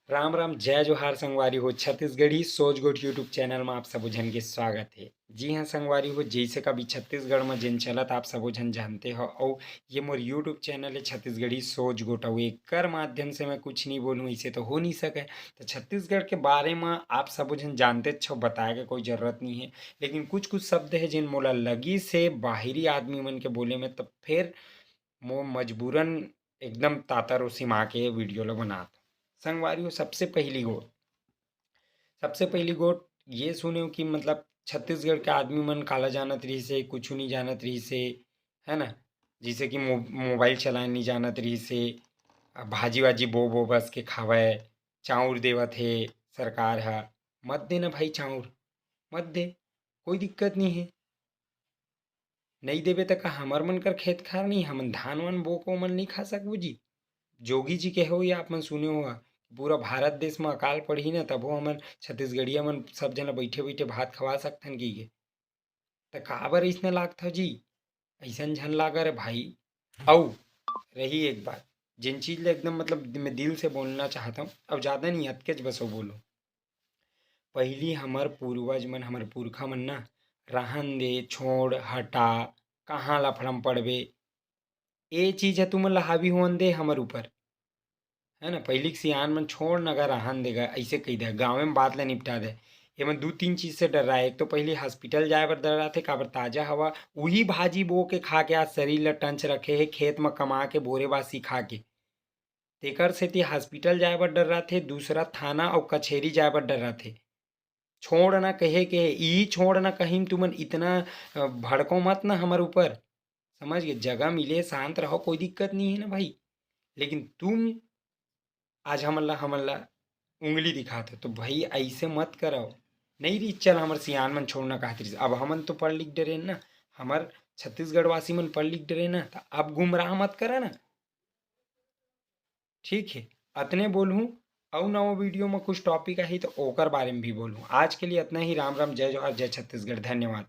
राम राम जय जोहार संगवारी हो। छत्तीसगढ़ी सोच गोठ यूट्यूब चैनल में आप सबो झन के स्वागत है। जी हाँ संगवारी हो, जैसे कभी छत्तीसगढ़ में जिन चलत आप सबो झन जानते हो। और ये मोर यूट्यूब चैनल है छत्तीसगढ़ी सोच गोठ, और एकर माध्यम से मैं कुछ नहीं बोलूँ ऐसे तो हो नहीं सके। तो छत्तीसगढ़ के बारे में आप सबो झन जानते छो, बताए के कोई जरूरत नहीं है। लेकिन कुछ कुछ शब्द है जिन मोला लगी से बाहरी आदमी मन के बोले में, तब फिर मो मजबूरन एकदम तातर उसिमा के वीडियो ला बनात। संगवारी सबसे पहली गोट ये सुने हो कि मतलब छत्तीसगढ़ के आदमी मन काला जानत रही से, कुछ नहीं जानत रही से, है ना। जैसे कि मोबाइल चलाए नहीं जानत रही से, भाजी वाजी बो बो बस के खावे, चाउर देवत है सरकार हा। मत देना भाई चाउर, मत दे, कोई दिक्कत नहीं है। नहीं देवे तो का हमर मन कर खेत खार नहीं, हमन धान वान बो को मन नहीं खा सकबो जी। जोगी जी के हो या आप मन सुने हो, पूरा भारत देश में अकाल पड़ही ना तभो हमन छत्तीसगढ़िया मन सब जन बैठे बैठे भात खवा सकथन की गे। त काबर अइसने लागथे जी, अइसन झन लागा रे भाई। अउ रही एक बात, जिन चीज ले एकदम मतलब मैं दिल से बोलना चाहता हूँ, अब ज्यादा नहीं अतकेच बसो बोलो। पहिली हमर पूर्वज मन, हमर पुरखा मन ना, रहन दे, छोड़ हटा, कहाँ लफड़म पड़बे, ए चीज है तुमन ला हावी होवन दे हमर ऊपर, है ना। पहिली के सियान मन छोड़ न अगर रहन देगा, ऐसे कही दे गाँव में बात ला निपटा दे। एमन दू तीन चीज से डर रहा है। एक तो पहले हॉस्पिटल जाए बर डर रहा थे, काबर ताजा हवा उही भाजी बो के खा के आज शरीर ला टंच रखे है, खेत में कमा के बोरे बासी खा के। तेकर सेती हॉस्पिटल जाए बर डर रहा थे, दूसरा थाना और कचहरी जाए बर डर रहा थे। छोड़ ना कहे के ई छोड़ ना कहीं तुमन इतना भड़को मत ना हमर ऊपर, समझ गए। जगह मिले शांत रहो, कोई दिक्कत नहीं है ना भाई। लेकिन तुम आज हमन ला उंगली दिखाते तो भाई ऐसे मत करो। नहीं रही चल हमर सियान मन छोड़ना कहत अब हमन तो पढ़ लिख डरे ना, हमर छत्तीसगढ़ वासी मन पढ़ लिख डरे ना, तो अब गुमराह मत करा ना। ठीक है, अतने बोलूँ। और नवा वीडियो में कुछ टॉपिक आई तो ओकर बारे में भी बोलूँ। आज के लिए इतना ही। राम राम जय जोहार जय छत्तीसगढ़, धन्यवाद।